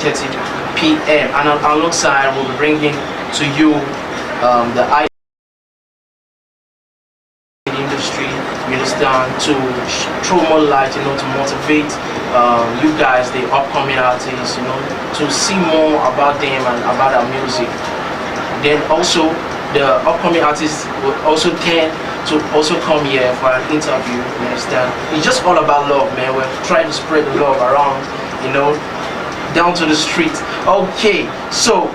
8:30 p.m. and alongside we'll be bringing to you the industry, you understand, to throw more light, you know, to motivate you guys, the upcoming artists, you know, to see more about them and about our music. Then also the upcoming artists will also tend to also come here for an interview, you understand. It's just all about love, man. We're trying to spread the love around, you know, down to the street. Okay, so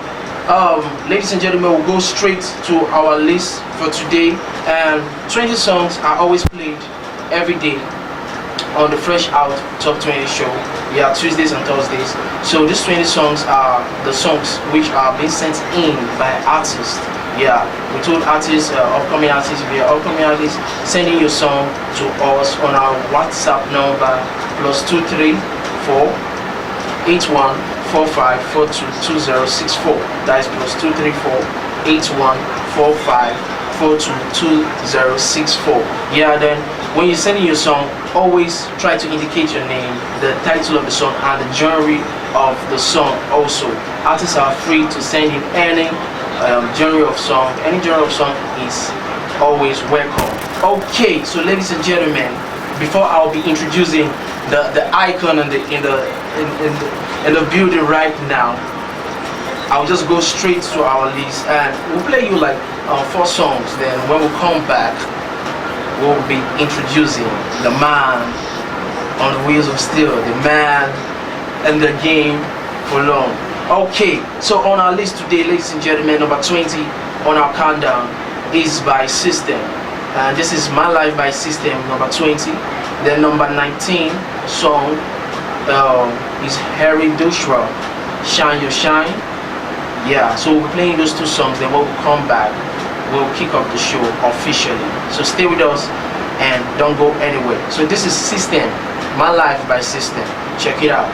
ladies and gentlemen, we'll go straight to our list for today, and 20 songs are always played every day on the Fresh Out Top 20 show. Yeah, Tuesdays and Thursdays. So these 20 songs are the songs which are being sent in by artists. Yeah, we told artists, upcoming artists, if you're upcoming artists, sending your song to us on our WhatsApp number +234 8145422064. That is +234 8145422064. Yeah, then when you're sending your song, always try to indicate your name, the title of the song, and the genre of the song. Also, artists are free to send in any genre of song. Any genre of song is always welcome. Okay, so ladies and gentlemen, before I'll be introducing the icon in the building right now, I'll just go straight to our list and we'll play you like 4 songs. Then when we come back, we'll be introducing the man on the wheels of steel, the man in the game for long. Okay, so on our list today, ladies and gentlemen, number 20 on our countdown is by System. And this is My Life by System, number 20. Then number 19 song is Harry Joshua, Shine Your Shine. Yeah, so we're playing those 2 songs, then when we come back, we'll kick off the show officially. So stay with us and don't go anywhere. So this is System, My Life by System. Check it out.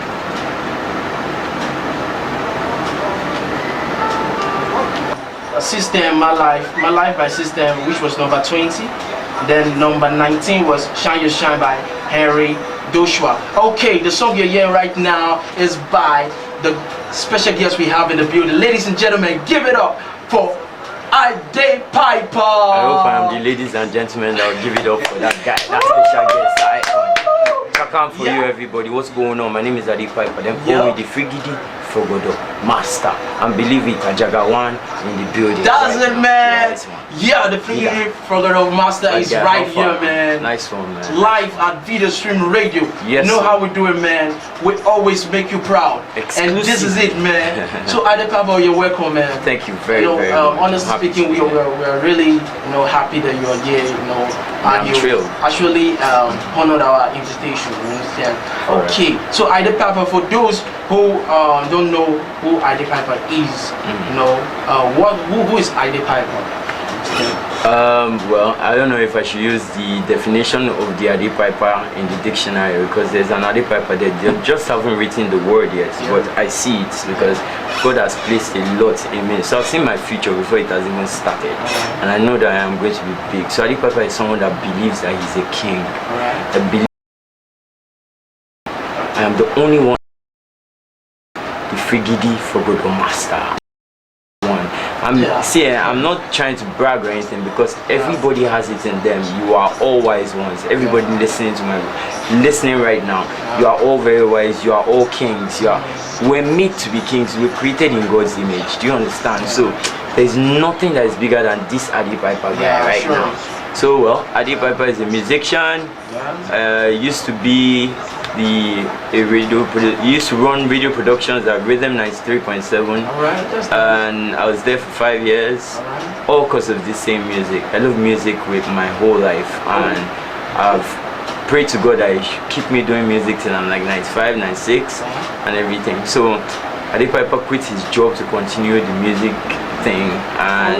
System, My Life by System, which was number 20. Then number 19 was Shine Your Shine by Harry Joshua. Okay, the song you're hearing right now is by the special guest we have in the building. Ladies and gentlemen, give it up for Adepiper. I hope I'm the ladies and gentlemen. I'll give it up for that guy, that special guest icon. Welcome for you, everybody. What's going on? My name is Adepiper. Then call me the Frigidi Fogodo Master. And believe it, Ajaga one in the building. That's right, it, man. Yeah, the Frigidi Fogodo Master is right here, man. Nice one, man. Live at Vidastream Radio. Yes. You know how we do it, man. We always make you proud. Exclusive. And this is it, man. So Adepiper, you're welcome, man. Thank you very much. Honestly speaking, we're really happy that you're here, and you actually honored our invitation. You understand? Okay, so Adepiper, for those who don't know who Adepiper is, who is Adepiper? Well, I don't know if I should use the definition of the Adepiper in the dictionary, because there's an Adepiper that they just haven't written the word yet, but I see it because God has placed a lot in me. So I've seen my future before it has even started, and I know that I am going to be big. So Adepiper is someone that believes that he's a king. I am the only one, the Frigidi Fogodo Master. I'm not trying to brag or anything, because everybody has it in them. You are all wise ones. Everybody listening right now, you are all very wise. You are all kings. We're made to be kings. We're created in God's image. Do you understand? So there's nothing that is bigger than this Adepiper guy now. So well, Adepiper is a musician. Used to be used to run radio productions at Rhythm 93.7, and I was there for 5 years, all because of this same music. I love music with my whole life, and I've prayed to God that He should keep me doing music till I'm like 95, 96 and everything. So Adepiper quit his job to continue the music thing, and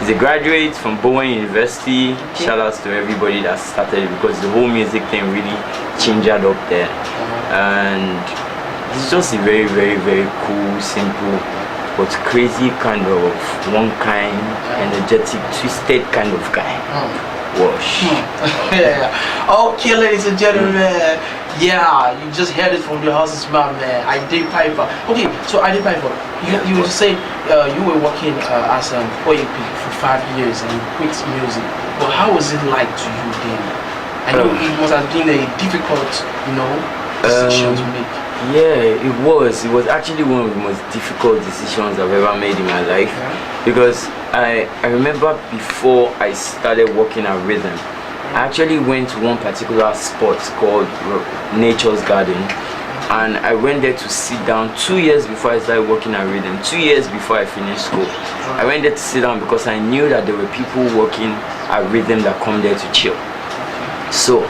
he's a graduate from Bowen University. Shout outs to everybody that started it, because the whole music thing really changed up there. And he's just a very, very, very cool, simple but crazy kind of one kind, energetic, twisted kind of guy. Wash. Okay, ladies and gentlemen, Yeah, you just heard it from the horse's mouth, man. Adepiper. Okay, so Adepiper, you say you were working as an OAP for 5 years and you quit music. But how was it like to you then? I know it must have been a difficult, decision to make. Yeah, it was. It was actually one of the most difficult decisions I've ever made in my life. Yeah. Because I remember before I started working at Rhythm, I actually went to one particular spot called Nature's Garden, and I went there to sit down 2 years before I started working at Rhythm, 2 years before I finished school. I went there to sit down because I knew that there were people working at Rhythm that come there to chill. So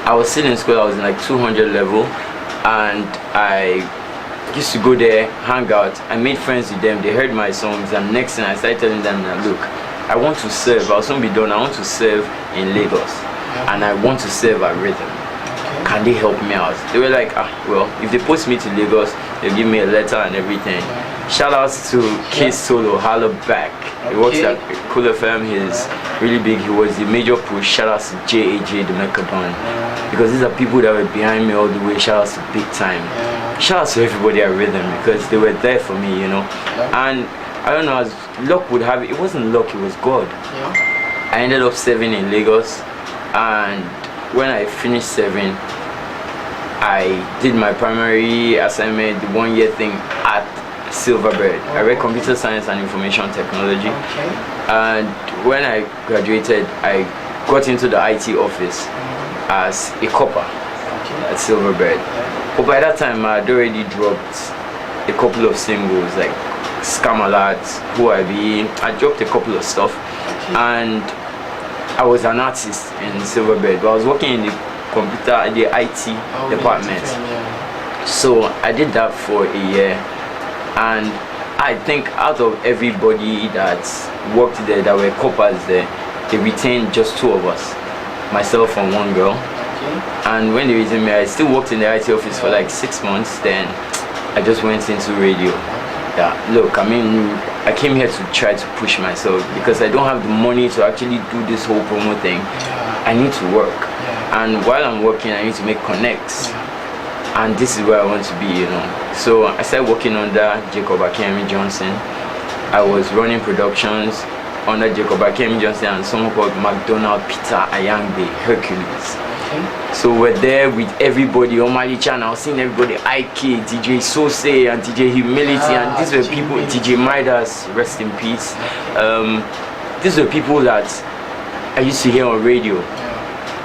I was still in school, I was in like 200 level, and I used to go there, hang out. I made friends with them, they heard my songs, and next thing I started telling them that, look, I want to serve, I'll soon be done, I want to serve in Lagos, and I want to serve at Rhythm. Can they help me out? They were like, well, if they post me to Lagos, they'll give me a letter and everything. Shout outs to Case Solo, holla back. He works at Cool FM, he's really big, he was the major push. Shout outs to JAJ, the Mecca Band. Because these are people that were behind me all the way. Shout outs to Big Time. Shout outs to everybody at Rhythm because they were there for me, And I don't know, as luck would have it, it wasn't luck, it was God. I ended up serving in Lagos, and when I finished serving, I did my primary assignment, the 1 year thing at Silverbird. I read computer science and information technology, and when I graduated, I got into the IT office as a copper at Silverbird. But by that time, I had already dropped a couple of singles like Scam Alerts, Who I Be. I dropped a couple of stuff, and I was an artist in Silverbird, but I was working in the IT department. So I did that for a year, and I think out of everybody that worked there, that were coppers there, they retained just 2 of us, myself and one girl. And when they retained me, I still worked in the IT office for like 6 months. Then I just went into radio. Look, I mean, I came here to try to push myself because I don't have the money to actually do this whole promo thing. I need to work, and while I'm working, I need to make connects, and this is where I want to be, So I started working under Jacob Akemi Johnson. I was running productions under Jacob Akemi Johnson and someone called McDonald Peter Ayangbe Hercules. So we're there with everybody, Omali Chan, I was seeing everybody, IK, DJ Sose and DJ Humility, and these were people, DJ Midas, rest in peace. These were people that I used to hear on radio.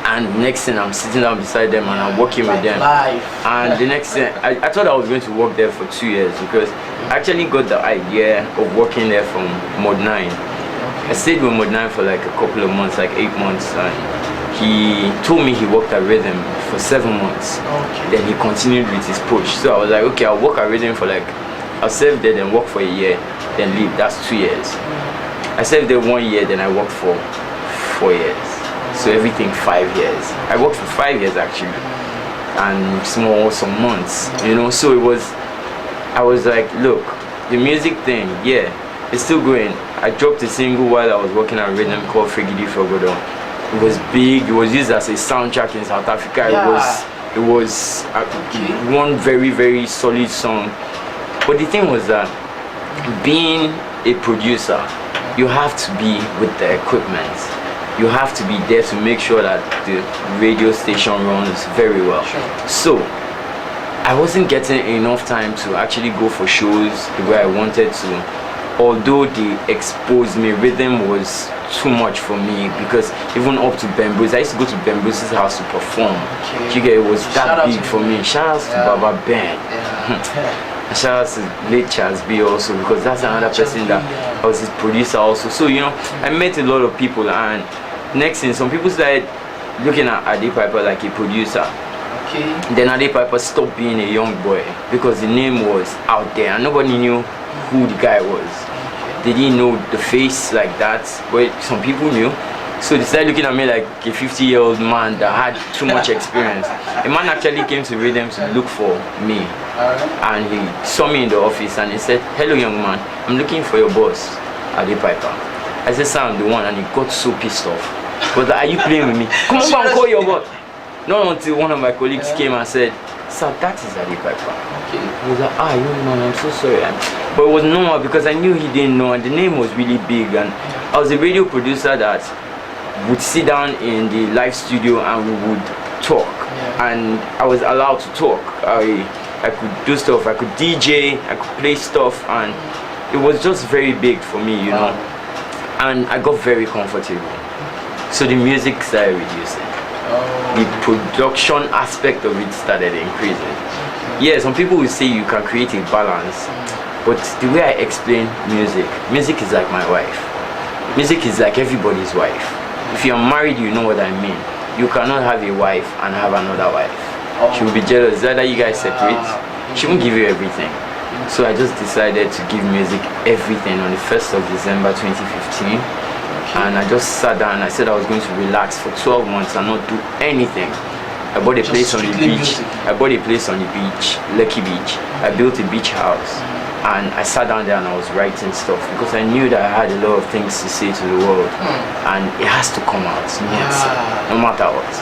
And next thing, I'm sitting down beside them and I'm working with them. And the next thing, I thought I was going to work there for 2 years because I actually got the idea of working there from Mod 9. I stayed with Mod 9 for like a couple of months, like 8 months, and he told me he worked at Rhythm for 7 months. Then he continued with his push. So I was like, okay, I'll work at Rhythm for like, I'll serve there, then work for a year, then leave. That's 2 years. I served there 1 year, then I worked for 4 years. So everything 5 years. I worked for 5 years actually, and some months, So it was, I was like, look, the music thing, it's still going. I dropped a single while I was working at Rhythm called Frigidi Fogodo. It was big. It was used as a soundtrack in South Africa. It was one very, very solid song. But the thing was that being a producer, you have to be with the equipment. You have to be there to make sure that the radio station runs very well. So I wasn't getting enough time to actually go for shows the way I wanted to. Although they exposed me, Rhythm was too much for me because even up to Bamboo's, I used to go to Bamboo's house to perform. It was that big for me. Shout out to Baba Ben. Shout out to late Charles B also, because that's another person that I was his producer also. So I met a lot of people, and next thing, some people started looking at Adepiper like a producer. Then Adepiper stopped being a young boy because the name was out there and nobody knew who the guy was. They didn't know the face like that, but some people knew. So they started looking at me like a 50-year-old man that had too much experience. A man actually came to Rhythm to look for me, and he saw me in the office and he said, "Hello young man, I'm looking for your boss, Adepiper." I said, "Sir, I'm the one," and he got so pissed off. But are you playing with me? Come on, call your boss. Not until one of my colleagues came and said, "Sir, that is Adepiper." Okay. He was like, "Ah, you know, I'm so sorry." But it was normal because I knew he didn't know, and the name was really big. And I was a radio producer that would sit down in the live studio and we would talk. And I was allowed to talk. I could do stuff. I could DJ. I could play stuff, and it was just very big for me, you know. And I got very comfortable. So the music started reducing. The production aspect of it started increasing. Yeah, some people will say you can create a balance, but the way I explain music is like my wife. Music is like everybody's wife. If you're married, you know what I mean. You cannot have a wife and have another wife. She will be jealous. Either you guys separate, she won't give you everything. So I just decided to give music everything on the 1st of December 2015. And I just sat down and I said I was going to relax for 12 months and not do anything. I bought a place on the beach. Lekki Beach. I built a beach house. And I sat down there and I was writing stuff because I knew that I had a lot of things to say to the world. And it has to come out, no matter what.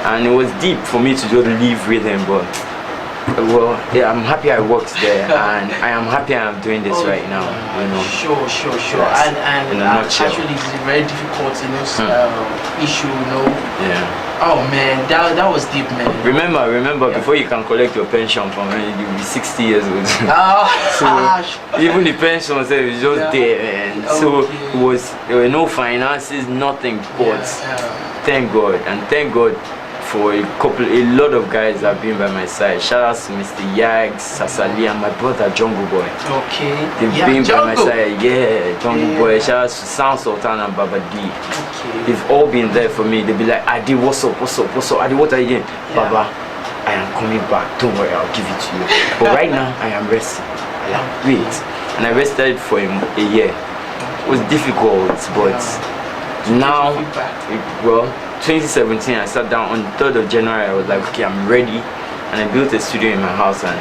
And it was deep for me to just leave rhythm, but well, yeah, I'm happy I worked there, and I am happy I'm doing this right now. You know. Sure. Yes. And in a nutshell. Actually, it's a very difficult, issue, you know. Yeah. Oh man, that was deep, man. Remember, before you can collect your pension from when you'll be 60 years old. So even the pension was just there, man. So there were no finances, nothing. But thank God, and thank God for a lot of guys that have been by my side. Shout out to Mr. Yags, Sasali, and my brother Jungle Boy. Okay. They've been by my side. Yeah, Jungle Boy. Shout out to Sound Sultan and Baba D. Okay. They've all been there for me. They'll be like, Adi, what's up? Adi, what are you doing? Baba, I am coming back. Don't worry, I'll give it to you. But right now, I am resting. Wait. And I rested for a year. It was difficult, but now, 2017, I sat down on the 3rd of January. I was like, okay, I'm ready, and I built a studio in my house, and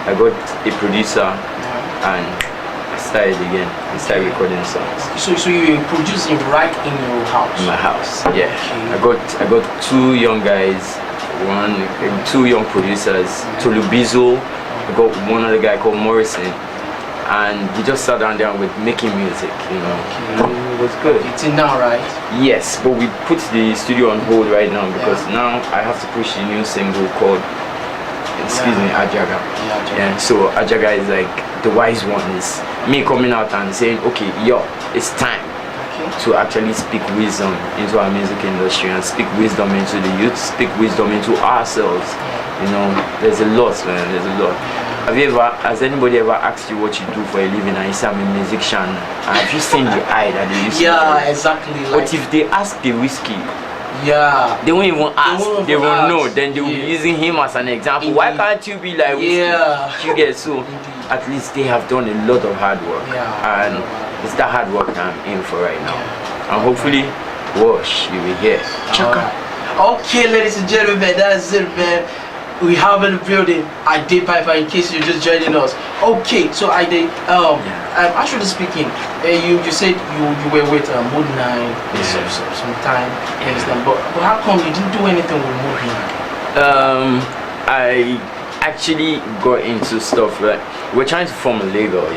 I got a producer, and I started again. I started recording songs. So you were producing right in your house? In my house, yeah. Okay. I got 2 young guys, 2 young producers, Tolu Bizo. I got one other guy called Morrison, and we just sat down there with making music, you know. It was good. It's in now, right? Yes, but we put the studio on hold right now because now I have to push the new single called, Ajaga. Yeah, so Ajaga is like the wise one. Is me coming out and saying, okay, it's time to actually speak wisdom into our music industry and speak wisdom into the youth, speak wisdom into ourselves. You know, there's a lot, man. There's a lot. Has anybody ever asked you what you do for a living and you say I'm a musician? And have you seen the eye that they use? Yeah, exactly. But if they ask the whiskey, they won't even ask. They won't know. Then they will be using him as an example. Indeed. Why can't you be like whiskey? You get so. At least they have done a lot of hard work, and it's that hard work that I'm in for right now. And hopefully, you will hear. Okay, ladies and gentlemen, that's it, man. We have in the building Adepiper, in case you're just joining us. Okay, so actually speaking, you said you were with Mood 9 some time, but how come you didn't do anything with Mood 9? I actually got into stuff like we're trying to form a label,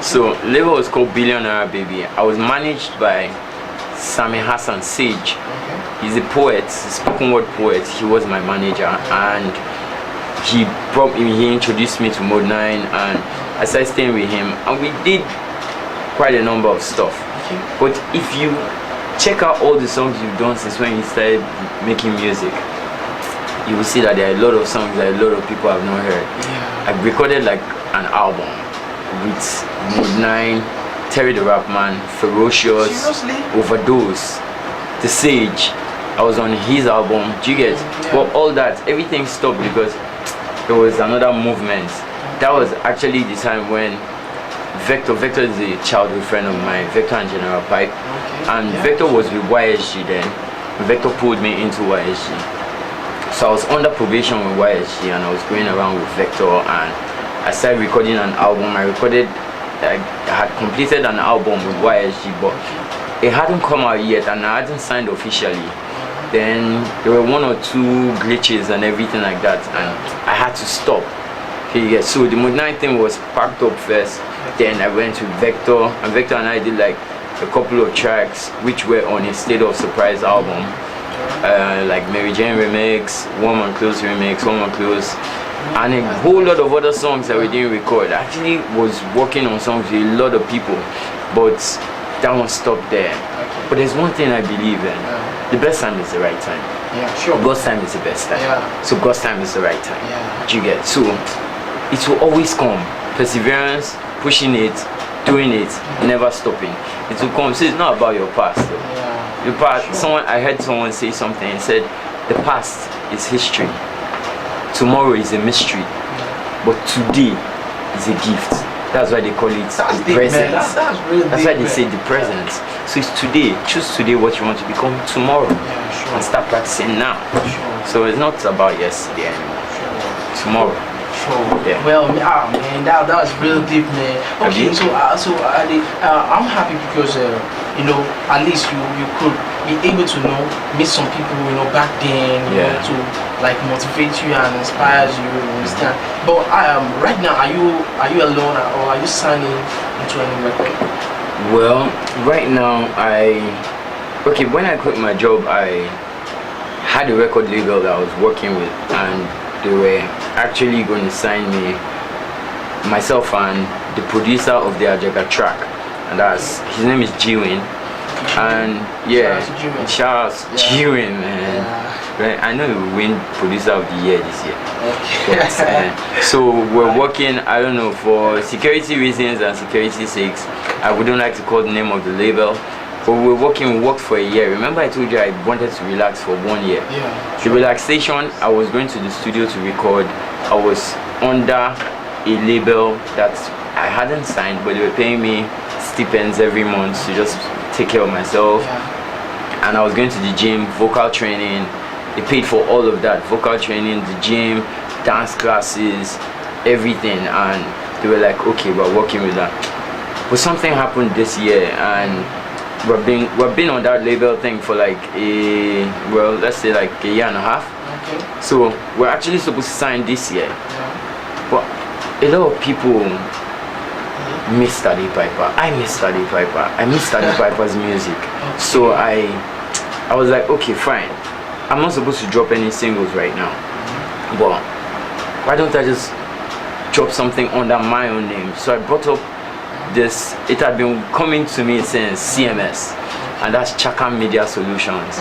so label was called Billionaire Baby. I was managed by Sami Hassan Sage. He's a poet, a spoken word poet. He was my manager, and he introduced me to Mode 9, and I started staying with him, and we did quite a number of stuff. But if you check out all the songs you've done since when you started making music, you will see that there are a lot of songs that a lot of people have not heard. I've recorded like an album with Mode 9, Terry the Rap Man, Ferocious, Overdose, The Sage. I was on his album, do you get? But all that, everything stopped because there was another movement. That was actually the time when Vector is a childhood friend of mine, Vector and General Pipe. And Vector was with YSG then. Vector pulled me into YSG. So I was under probation with YSG, and I was going around with Vector, and I started recording an album. I had completed an album with YSG, but it hadn't come out yet, and I hadn't signed officially. Then there were 1 or 2 glitches and everything like that, and I had to stop. Okay, yeah. So the Mood 9 thing was packed up first. Then I went to Vector, and Vector and I did like a couple of tracks which were on a State of Surprise album, like Mary Jane remix, Warm and Close remix, Warm and Close, and a whole lot of other songs that we didn't record. I actually was working on songs with a lot of people, but that one stopped there. But there's one thing I believe in: the best time is the right time. Yeah, sure. God's time is the best time. So God's time is the right time. Yeah. You get? So it will always come. Perseverance, pushing it, doing it, never stopping. It will come. So it's not about your past though. Your past, I heard someone say something and said the past is history, tomorrow is a mystery, but today is a gift. That's why they call it the present. That's why they say the present. So it's today. Choose today what you want to become tomorrow, and start practicing now. So it's not about yesterday anymore. Tomorrow. Yeah. Well, man, that was real deep, man. Okay, so I'm happy because you know, at least you could be able to meet some people, back then, you know, to like motivate you and inspire you, understand? But right now, are you alone, or are you signing into any record? Well, right now when I quit my job, I had a record label that I was working with, and they were actually going to sign me, myself and the producer of the Ajaga track, and his name is Jiwin. And shout out to Jiwin, man. Right? I know he will win producer of the year this year. But, so we're working, I don't know, for security reasons and security sakes, I wouldn't like to call the name of the label, but we worked for a year. Remember I told you I wanted to relax for 1 year? The relaxation, I was going to the studio to record. I was under a label that I hadn't signed, but they were paying me stipends every month to just take care of myself. And I was going to the gym, vocal training. They paid for all of that, vocal training, the gym, dance classes, everything. And they were like, okay, we're working with that. But something happened this year, and we've been on that label thing for like let's say like a year and a half. So we're actually supposed to sign this year, but a lot of people missed Adepiper. I missed Adepiper. I missed Adepiper's music. So I was like, okay, fine, I'm not supposed to drop any singles right now, but why don't I just drop something under my own name? So I brought up this, it had been coming to me since CMS, and that's Chaka Media Solutions.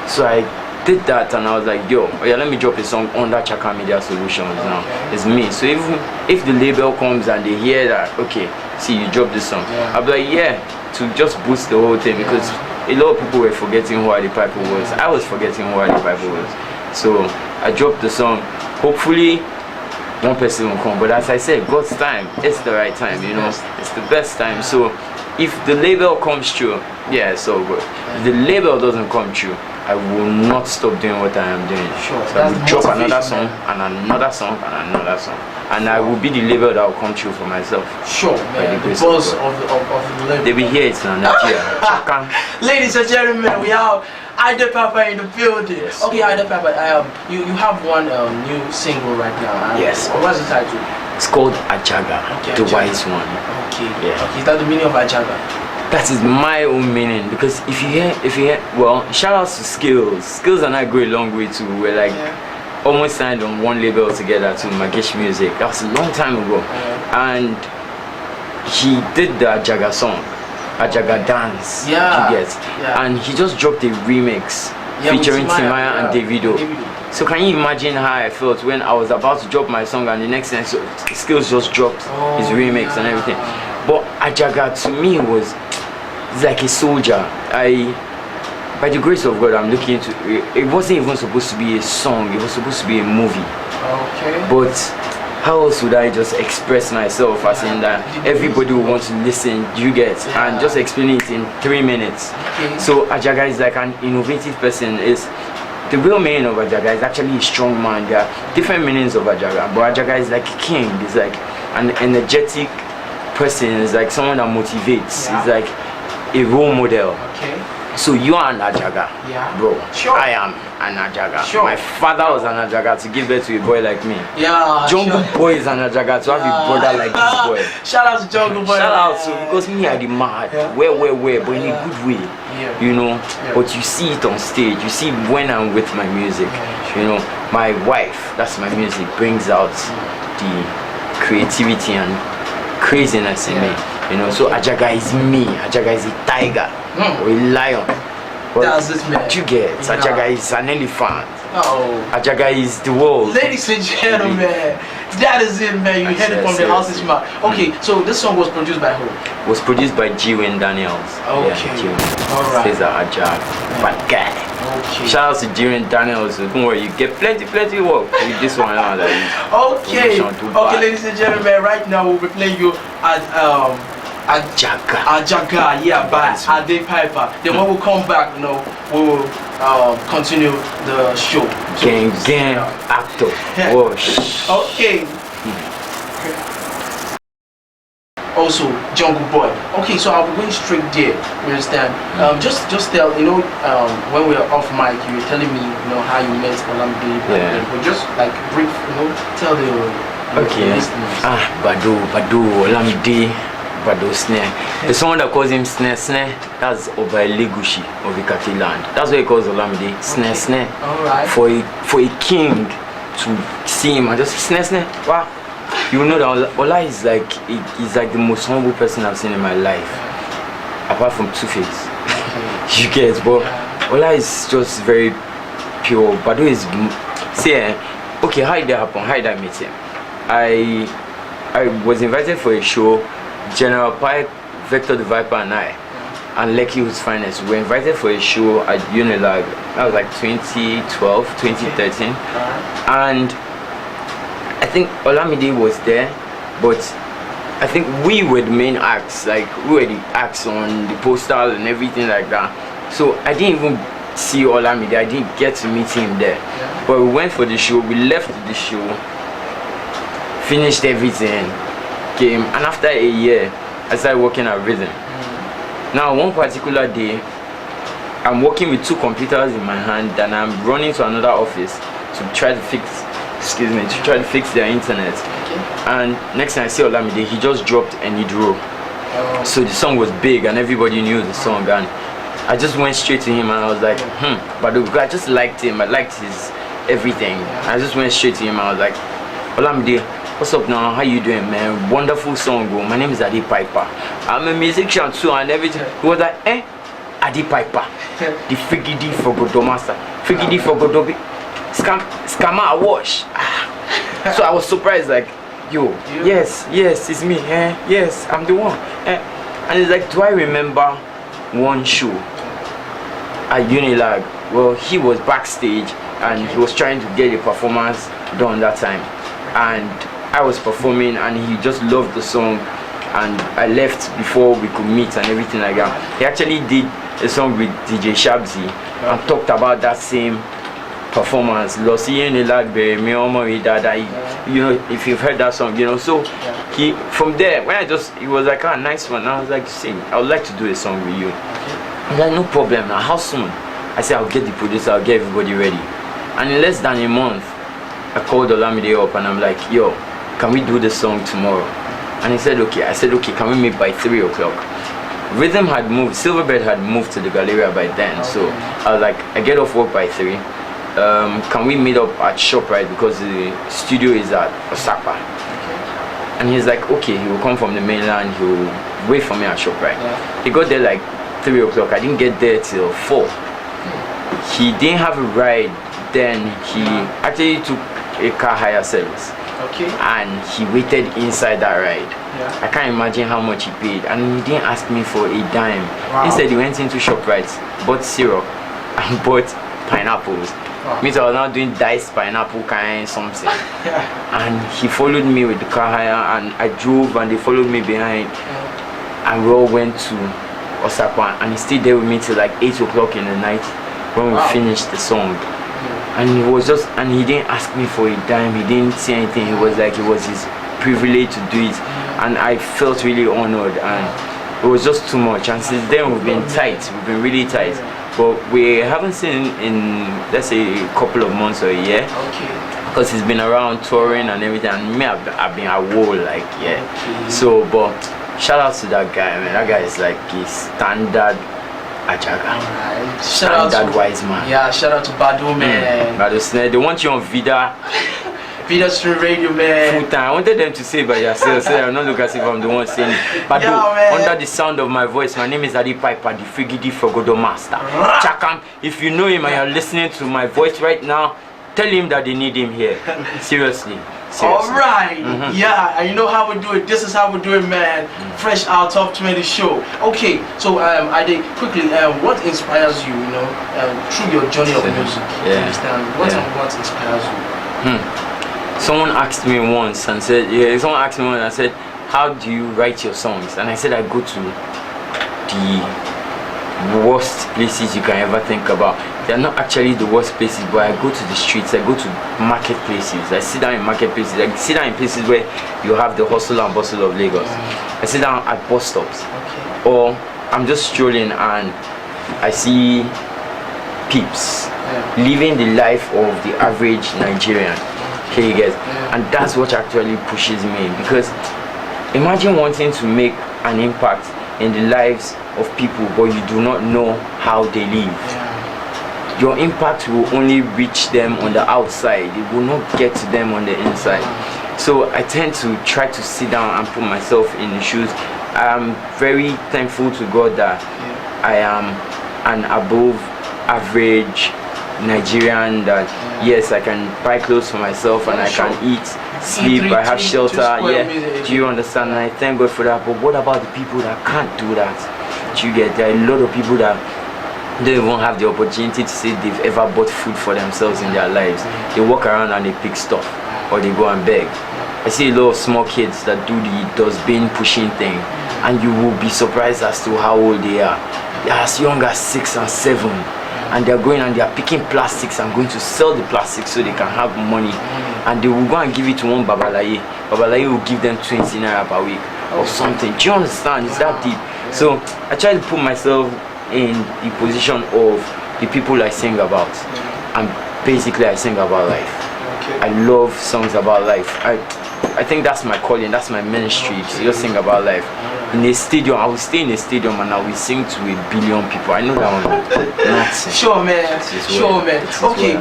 So I did that, and I was like, yo, let me drop a song under Chaka Media Solutions now. It's me. So if the label comes and they hear that, okay, see, you dropped this song, I'll be like, to just boost the whole thing, because a lot of people were forgetting who Adepiper was. I was forgetting who Adepiper was. So I dropped the song. Hopefully one person will come, but as I said, God's time, it's the right time, it's the best time. So if the label comes true, it's so good. If the label doesn't come true, I will not stop doing what I am doing. So I will drop another song and another song and another song, and I will be the label that will come true for myself. Man, the boss of the label. They will hear it in Nigeria. Ladies and gentlemen, we have Adepiper in the building. Okay, Adepiper, you have one new single right now. What's the title? It's called Ajaga, the wise one. Okay, is that the meaning of Ajaga? That is my own meaning, because if you hear, well, shout outs to Skills and I go a long way too. We're like almost signed on one label together to Magish Music. That was a long time ago, and he did the Ajaga song, Ajaga Dance, and he just dropped a remix featuring Timaya and Davido. So can you imagine how I felt when I was about to drop my song, and the next thing, Skills just dropped his remix and everything. But Ajaga to me was like a soldier. By the grace of God, I'm looking into it. It wasn't even supposed to be a song, it was supposed to be a movie. But how else would I just express myself, as in that everybody will want to listen, you get, and just explain it in 3 minutes. So Ajaga is like an innovative person. The real meaning of Ajaga is actually a strong man. There are different meanings of Ajaga, but Ajaga is like a king. It's like an energetic person. It's like someone that motivates. It's like a role model. So you are an Ajaga, bro. Sure. I am an Ajaga. Sure. My father was an Ajaga to give birth to a boy like me. Yeah. Jungle Boy is an Ajaga to have a brother like this boy. Shout out to Jungle Boy. Shout out to, because me I the mad. Where, but in a good way. You know. But you see it on stage. You see when I'm with my music. You know, my wife, that's my music, brings out the creativity and craziness in me. You know, so Ajaga is me. Ajaga is a tiger or a lion. That's it, man. You get Ajaga is an elephant. Oh. Ajaga is the world. Ladies and gentlemen, that is it, man. You heard it from the house's mouth. Okay, so this song was produced by who? Was produced by G-Win Daniels. Okay. Alright. Cesar Ajaga. Bad guy. Okay. Shout out to G-Win Daniels. Don't worry, you get plenty work with this one now. Okay. Okay, ladies and gentlemen, right now we'll be playing you at Ajaga, by Adepiper. Then when we come back, you know, we will continue the show. Gang, actor. Okay. Also, Jungle Boy. Okay, so I'll be going straight there. You understand? Just tell, you know, when we are off mic, you were telling me, you know, how you met Olamide. But just like brief, you know, tell the listeners. Badu, Olamide. Snare. The someone that calls him Snare, that's Oba Legushi of Ikati land. That's what he calls Olamide. Snare. Alright. For a king to see him and just snare. Wow. You know that Ola is like the most humble person I've seen in my life. Apart from Two-Face. You get, but Ola is just very pure. Badu is okay, how did that happen? How did I meet him? I was invited for a show. General Pipe, Vector the Viper and I, and Lekki Who's Finest, we were invited for a show at Unilag. That was like 2012, 2013. And I think Olamide was there, but I think we were the main acts, like we were the acts on the posters and everything like that. So I didn't even see Olamide, I didn't get to meet him there. But we went for the show, we left the show, finished everything, came, and after a year I started working at Rhythm. Now one particular day I'm working with two computers in my hand and I'm running to another office to try to fix their internet. And next time I see Olamide, he just dropped a need row. So the song was big and everybody knew the song, and I just went straight to him and I was like, but I just liked him, I liked his everything. I just went straight to him and I was like, Olamide, what's up now? How you doing, man? Wonderful song, bro. My name is Adepiper. I'm a musician too and everything. He was like, Adepiper. The Figidi for Godomasa. Figidi for Godobi. Scammer wash. So I was surprised, like, yo, yes, it's me. Yes, I'm the one. And he's like, do I remember one show at Unilag? Well, he was backstage and he was trying to get a performance done that time. And I was performing and he just loved the song, and I left before we could meet and everything like that. He actually did a song with DJ Shabzi and talked about that same performance. You know, if you've heard that song, you know. So he, from there, when he was like, nice one. I was like, sing, I would like to do a song with you. I'm like, no problem. Now, how soon? I said, I'll get the producer, I'll get everybody ready. And in less than a month, I called Olamide up and I'm like, yo, can we do the song tomorrow? And he said, okay. I said, okay, can we meet by 3 o'clock? Rhythm had moved, Silverbird had moved to the Galleria by then. So I was like, I get off work by 3. Can we meet up at ShopRite because the studio is at Osaka? And he's like, okay, he will come from the mainland, he will wait for me at ShopRite. He got there like 3 o'clock. I didn't get there till 4. He didn't have a ride. Then he actually took a car hire service. And he waited inside that ride. I can't imagine how much he paid, and he didn't ask me for a dime. Instead, he went into ShopRite, bought syrup, and bought pineapples. Me too, I was now doing diced pineapple kind something. And he followed me with the car hire, and I drove, and they followed me behind. And we all went to Osaka, and he stayed there with me till like 8 o'clock in the night when we finished the song. And he was just, and he didn't ask me for a dime, he didn't say anything. He was like, it was his privilege to do it, and I felt really honored. And it was just too much, and since then we've been tight. We've been really tight. But we haven't seen in, let's say, a couple of months or a year. Okay. Because he's been around touring and everything, and me, I've been a wall, like, yeah. Okay. So, but shout out to that guy, man. That guy is like a standard Ajaga. Alright. Shout out Standard to wise man. Yeah, shout out to Badu, man. Badu Snare, they want you on Vidastream Radio, man. full time. I wanted them to say by yourself, so I'm not looking as if I'm the one saying it. But under the sound of my voice, my name is Adepiper, the Frigidi Frogodo Master. Chakam, if you know him and you're listening to my voice right now, tell him that they need him here. Seriously. Alright, yeah, and you know how we do it. This is how we do it, man. Fresh out Top 20 show. Okay, so I did quickly. What inspires you? You know, through your journey of music. Yeah. Understand? What inspires you? Someone asked me once and said, someone asked me once and said, how do you write your songs? And I said, I go to the worst places you can ever think about. They're not actually the worst places, but I go to the streets, I go to marketplaces, I sit down in marketplaces, I sit down in places where you have the hustle and bustle of Lagos. I sit down at bus stops. Okay. Or I'm just strolling and I see peeps living the life of the average Nigerian. Okay, you guys, and that's what actually pushes me, because imagine wanting to make an impact in the lives of people, but you do not know how they live. Your impact will only reach them on the outside, it will not get to them on the inside. So I tend to try to sit down and put myself in the shoes. I'm very thankful to God that I am an above average Nigerian, that yes, I can buy clothes for myself and I can eat, sleep, I have shelter. Do you understand? And I thank God for that. But what about the people that can't do that? Do you get? There are a lot of people that don't even have the opportunity to say they've ever bought food for themselves in their lives. They walk around and they pick stuff, or they go and beg. I see a lot of small kids that do the dustbin pushing thing, and you will be surprised as to how old they are. They're as young as 6 and 7. And they're going and they're picking plastics and going to sell the plastics so they can have money. And they will go and give it to one babalaye. Babalaye will give them 20 naira per week or something. Do you understand? It's that deep. So I try to put myself in the position of the people I sing about. And basically I sing about life. I love songs about life. I think that's my calling, that's my ministry, to just sing about life. In a stadium, I will stay in a stadium and I will sing to 1 billion people. I know that one. Sure, man. Sure, man. Okay.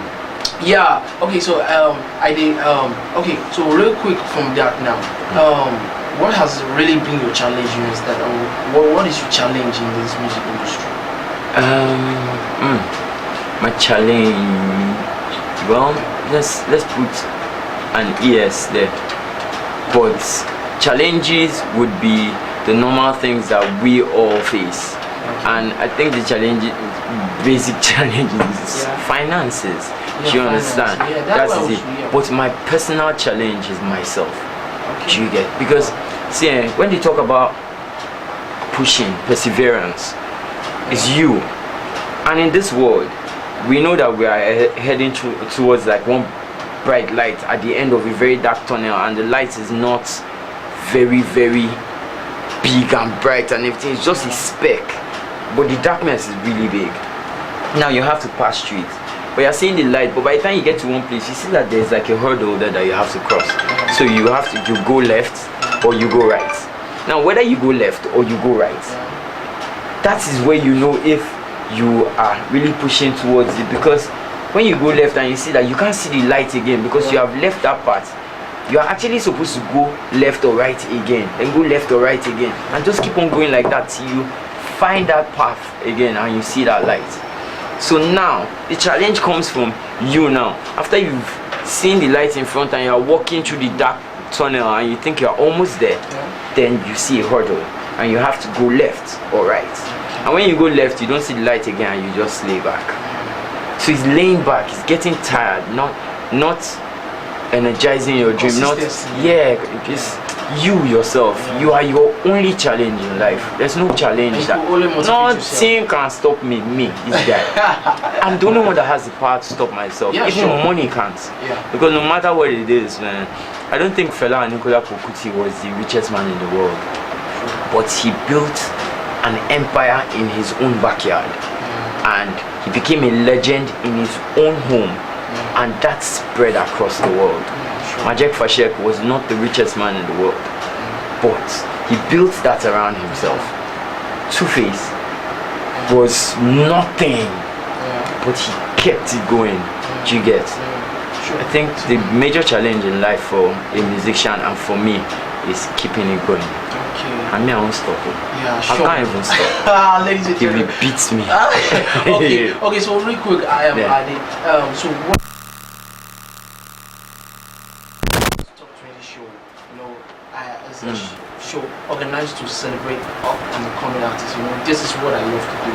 Yeah. Okay. So I did. Okay. So real quick from that now. What has really been your challenge? You understand? What is your challenge in this music industry? My challenge. Well, let's put an ES there. But challenges would be the normal things that we all face, and I think the challenge, basic challenges, is finances. Do you understand? That's it. But my personal challenge is myself. Do you get? Because see, when they talk about pushing, perseverance, it's you. And in this world, we know that we are heading towards like one bright light at the end of a very dark tunnel, and the light is not very big and bright and everything. It's just a speck, but the darkness is really big. Now you have to pass through it, but you're seeing the light. But by the time you get to one place, you see that there's like a hurdle there that you have to cross. So you go left or you go right. Now whether you go left or you go right, that is where you know if you are really pushing towards it. Because when you go left and you see that you can't see the light again because you have left that part, you are actually supposed to go left or right again, then go left or right again, and just keep on going like that till you find that path again and you see that light. So now the challenge comes from you. Now after you've seen the light in front and you're walking through the dark tunnel and you think you're almost there, then you see a hurdle and you have to go left or right. And when you go left, you don't see the light again and you just lay back. So it's laying back, it's getting tired, not energizing your dream, it's you yourself. You are your only challenge in life. There's no challenge that nothing can stop me, this guy. I'm the only one that has the power to stop myself. Even money can't. Because no matter what it is, man, I don't think Fela Anikulapo Kuti was the richest man in the world, but he built an empire in his own backyard, and he became a legend in his own home, and that spread across the world. Majek Fashek was not the richest man in the world, but he built that around himself. Two-Face was nothing, but he kept it going. Do you get? I think the major challenge in life for a musician and for me is keeping it going. I mean, I won't stop it. Yeah, sure. I can't even stop. Ladies and He gentlemen. beats me. Okay, so real quick, so what top 20 show, it's a show organized to celebrate up and coming artists, this is what I love to do,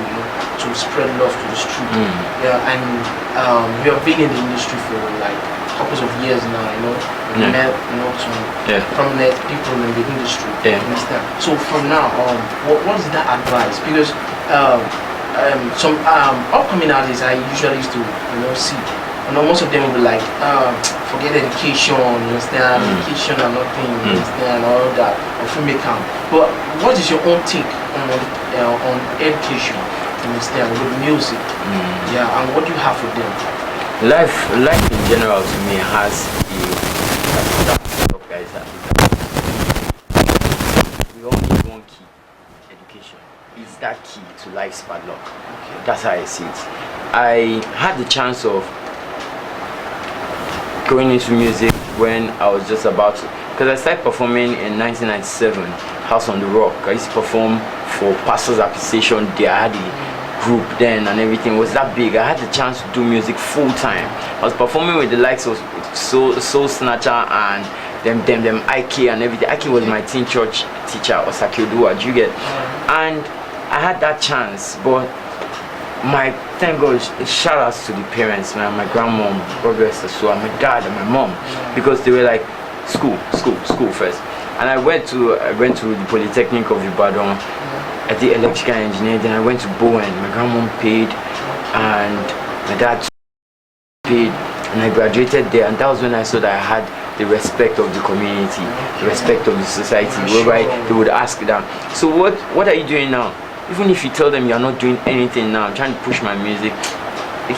to spread love to the street. And we have been in the industry for like couples of years now, we met some prominent people in the industry. Understand? So from now on, what is that advice? Because some upcoming artists I usually used to see, most of them will be like, forget education, understand? Education and nothing, understand? All that, or filmmaker. But what is your own take on education, understand, with music? And what do you have for them? Life in general to me has we all need one key: education. It's that key to life's padlock. That's how I see it. I had the chance of going into music when I was just about to, because I started performing in 1997, House on the Rock. I used to perform for Pastor's Appreciation Day. I had a group then and everything was that big. I had the chance to do music full time. I was performing with the likes of Soul Snatcher and them Ike and everything. Ike was my teen church teacher, Osaki Odua, you get? And I had that chance, but thank God, shout outs to the parents, man, my grandmom, God bless her soul, and my dad and my mom, because they were like, school first. And I went to the Polytechnic of Ibadan. I did electrical engineering, then I went to Bowen. My grandmom paid and my dad paid, and I graduated there, and that was when I saw that I had the respect of the community, the respect of the society, whereby they would ask them, so what are you doing now? Even if you tell them you're not doing anything now, I'm trying to push my music.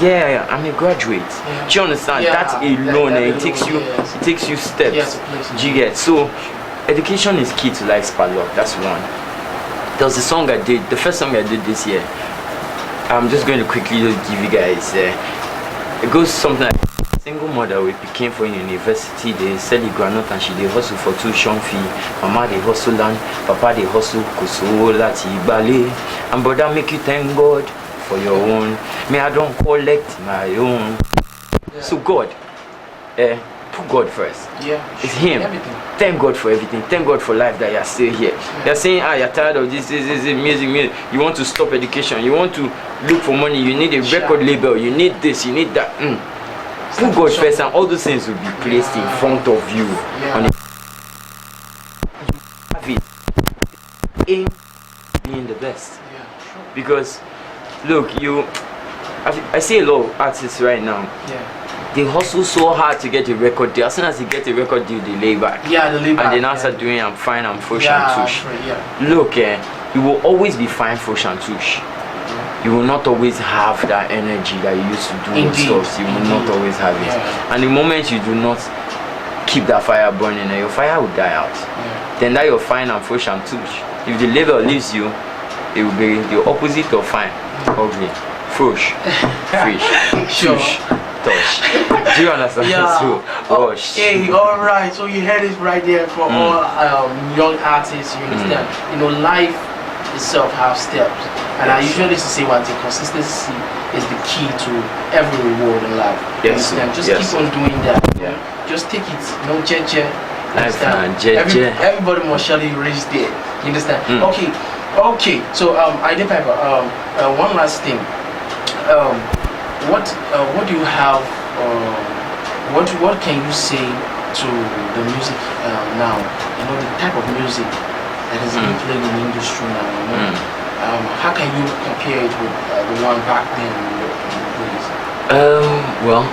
Yeah, I'm a graduate. Do you understand? That alone, it takes you steps. Do you get? So education is key to life's padlock. That's one. There was a song I did, the first song I did this year. I'm just going to quickly give you guys. It goes something like, single mother we became for university, they sell the granite and she dey hustle for tuition fee. Mama dey hustle and papa dey hustle koso lati gbale. And brother, make you thank God for your own. Me, I don't collect my own. So God, put God first. It's Him. Everything. Thank God for everything. Thank God for life that you're still here. You're saying, you're tired of this music. You want to stop education. You want to look for money. You need a record label. You need this. You need that. Put God first, and all those things will be placed in front of you. Have it. Aim being the best. Because look, I see a lot of artists right now. They hustle so hard to get a record deal. As soon as they get a record deal, they lay back. They lay back. And then start doing I'm fine, I'm fresh and tush. Look, you will always be fine, fresh and tush. You will not always have that energy that you used to do stuff. You will not always have it. And the moment you do not keep that fire burning, your fire will die out. Then that you're fine and fresh and tush. If the label leaves you, it will be the opposite of fine. Ugly, fresh, tush. Touch. Do you understand? Okay, alright. So you heard it right there for all young artists. You understand? Life itself has steps, and I usually say one thing: consistency is the key to every reward in life. Just keep on doing that. Just take it. No jeje. Everybody must surely reach there. You understand? Okay. So Adepiper, one last thing. What do you have? What can you say to the music now? The type of music that is being played in the industry now. How can you compare it with the one back then Well,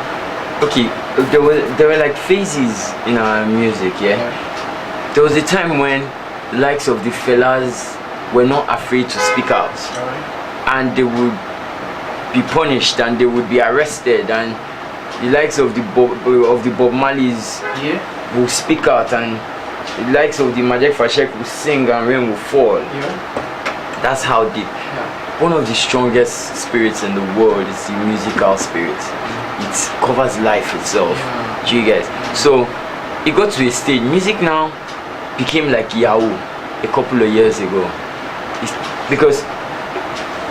okay. There were like phases in our music. There was a time when the likes of the fellas, were not afraid to speak out, and they would be punished and they would be arrested, and the likes of the Bob Marleys will speak out, and the likes of the Majek Fashek will sing and rain will fall. That's how deep. One of the strongest spirits in the world is the musical spirit. It covers life itself. Do you get? So it got to a stage. Music now became like Yahoo a couple of years ago. Because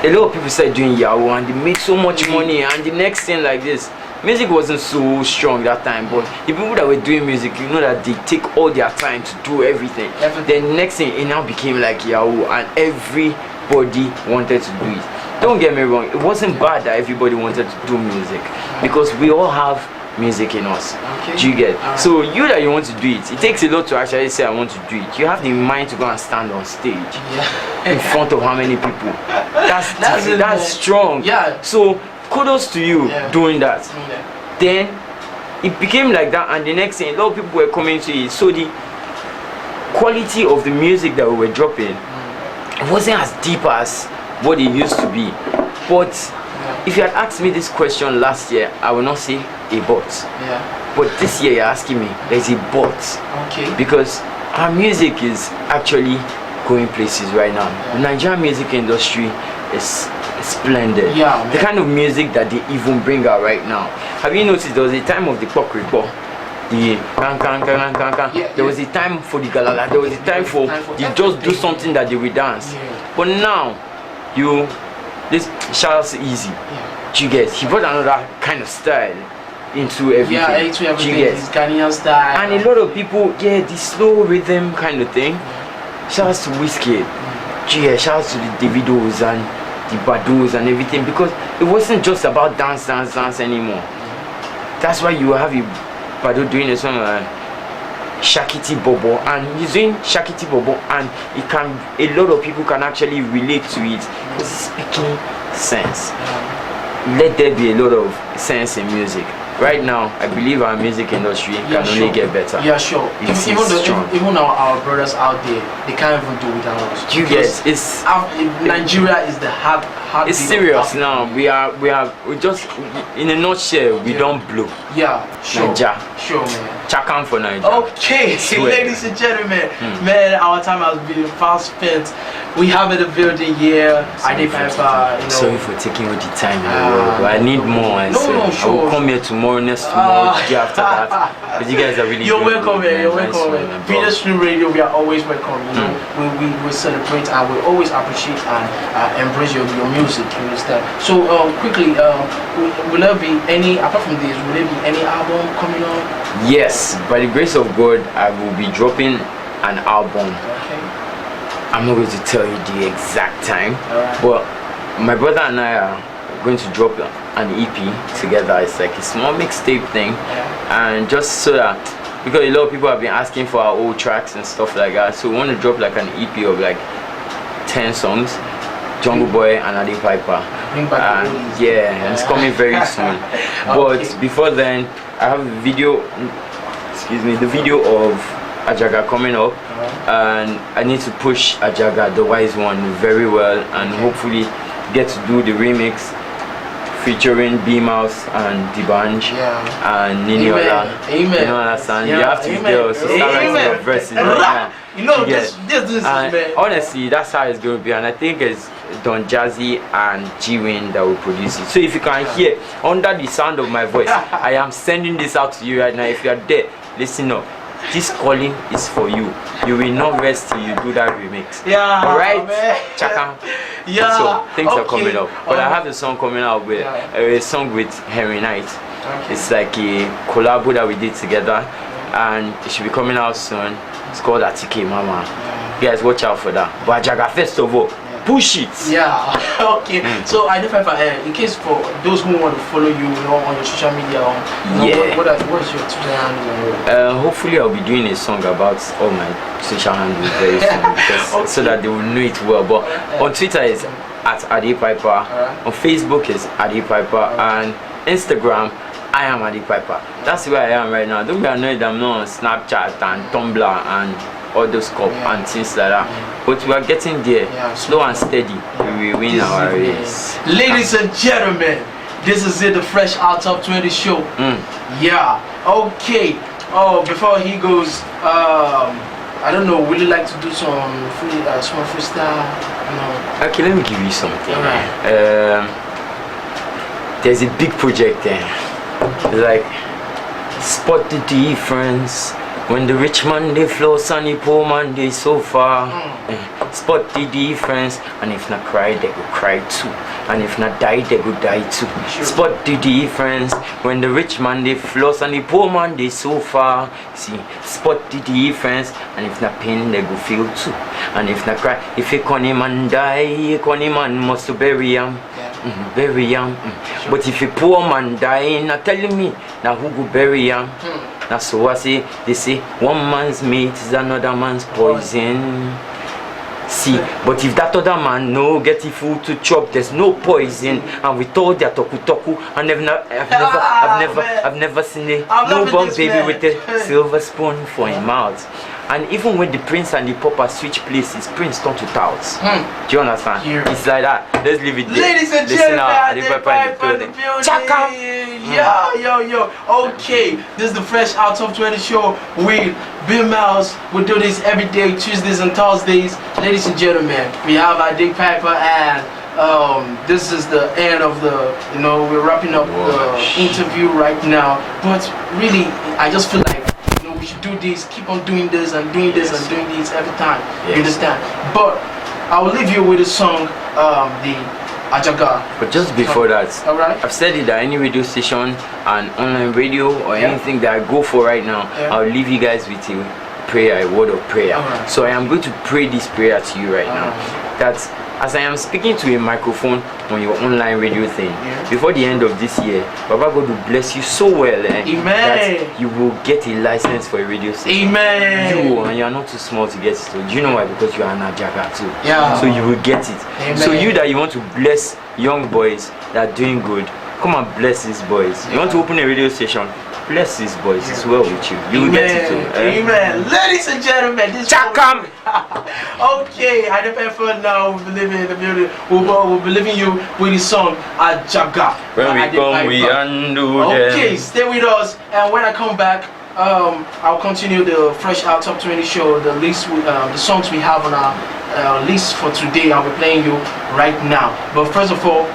a lot of people started doing Yahoo and they made so much money, and the next thing like this, music wasn't so strong that time, but the people that were doing music, you know that they take all their time to do everything. Then next thing, it now became like Yahoo, and everybody wanted to do it. Don't get me wrong, it wasn't bad that everybody wanted to do music, because we all have music in us. Do you get? So you that you want to do it, it takes a lot to actually say I want to do it. You have the mind to go and stand on stage in front of how many people? That's strong. So kudos to you doing that. Then it became like that, and the next thing, a lot of people were coming to it. So the quality of the music that we were dropping wasn't as deep as what it used to be. But if you had asked me this question last year, I would not say a but. But this year you're asking me, there's a but. Because our music is actually going places right now. The Nigerian music industry is splendid. The kind of music that they even bring out right now. Have you noticed there was a time of the pop report? The there was a time for the galala, there was a time for you just do something that they will dance. But now this Charles Easy, you get, he brought another kind of style into everything. You get, Ghanaian style, and a lot of people the slow rhythm kind of thing. Shouts to Whiskey, shouts to the Davidos and the Bados and everything, because it wasn't just about dance anymore. That's why you have a Bado doing a song Shakiti Bobo, and he's doing Shakiti Bobo, and a lot of people can actually relate to it because it's speaking sense. Let there be a lot of sense in music. Right now, I believe our music industry can only get better. Even our brothers out there, they can't even do without us. You get, it's Nigeria is the heart. It's serious now. We just, in a nutshell, we don't blow. Nigeria. Sure, man. Chakam for Nigeria. Okay, ladies and gentlemen, man, our time has been fast spent. We have in the building here, Adepiper. Sorry for taking all the time in the world, but I need more. I will come here tomorrow, next tomorrow, the day after that. But you guys are really You're welcome, man. You're welcome, man. Video Stream Radio, we are always welcome. You know, we celebrate and we always appreciate and embrace your music. You understand? So quickly, will there be any, apart from this, will there be any album coming on? Yes, by the grace of God, I will be dropping an album. I'm not going to tell you the exact time, but my brother and I are going to drop an EP together. It's like a small mixtape thing, and just so that, because a lot of people have been asking for our old tracks and stuff like that, so we want to drop like an EP of like 10 songs. Jungle Boy and Adepiper. It's coming very soon. But before then, I have a video, the video of Ajaga coming up, and I need to push Ajaga, the wise one, very well, and hopefully get to do the remix featuring B-Mouse and Dibanj and Niniola. You understand? You have to be there, so start writing your verses right now. You know, this man. Honestly, that's how it's going to be, and I think it's Don Jazzy and G-Win that will produce it. So if you can hear under the sound of my voice, I am sending this out to you right now. If you are there, listen up. This calling is for you. You will not rest till you do that remix. Alright? Chaka. So things are coming up. But I have a song coming out with a song with Henry Knight. It's like a collab that we did together, and it should be coming out soon. It's called Atike Mama. You guys watch out for that. But Ajaga, first of all, push it. So Adepiper, in case for those who want to follow you, on your social media, what's your Twitter handle? Hopefully I'll be doing a song about all my social handles very soon, so that they will know it well. But on Twitter is at Adepiper, on Facebook is Adepiper, and Instagram I am Adepiper. That's where I am right now. Don't be annoyed I'm not on Snapchat and Tumblr and all those cup and things like that. But we are getting there, slow and steady. We will win our race. Ladies and gentlemen, this is it, the Fresh Out Top 20 show. Yeah, okay. Oh, before he goes, I don't know, would you like to do some small freestyle? No. Okay, let me give you something. Alright. There's a big project there. Like, spot the difference. When the rich man they floss and the poor man they so far. Spot the difference. And if not cry, they go cry too. And if not die, they go die too. Spot the difference. When the rich man they floss and the poor man they so far. See, spot the difference. And if not pain, they go feel too. And if not cry, if a conny man die, a conny man must bury him. Bury him. But if a poor man die, not telling me now who go bury him. That's so I say, they say one man's meat is another man's poison. See, but if that other man no get the food to chop, there's no poison. And we told that toku and I've never seen a newborn baby with a silver spoon for him mouth. And even when the prince and the pauper switch places, prince turn to touts. Do you understand? It's like that. Let's leave it there. Ladies and gentlemen, Adepiper in the building. Chaka. Yo. Okay, this is the Fresh Out of 20 show with Bill Miles. We do this every day, Tuesdays and Thursdays. Ladies and gentlemen, we have Adepiper, and this is the end of the, we're wrapping up the interview right now. But really, I just feel like we should do this, keep on doing this and doing this and doing this every time. You understand? But I will leave you with a song, the Ajaga. But just before that, alright, I've said it that any radio station and online radio or anything that I go for right now, I'll leave you guys with a prayer, a word of prayer. So I am going to pray this prayer to you right now. That as I am speaking to a microphone on your online radio thing, before the end of this year, Baba God will bless you so well that you will get a license for a radio station. And you are not too small to get it. So do you know why? Because you are an Ajaga too. So you will get it. So you that you want to bless young boys that are doing good, come and bless these boys. You want to open a radio station, bless these boys. It's well with you. You will get it too. Amen. Ladies and gentlemen, this Chakam. Okay, Adepiper now will be living in the building. We'll be leaving you with the song Ajaga. When we come, we undo them. Okay, stay with us, and when I come back, I'll continue the Fresh Out Top 20 show. The list, the songs we have on our list for today, I'll be playing you right now. But first of all,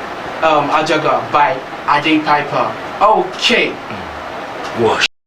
Ajaga by Adepiper. Okay. Wash.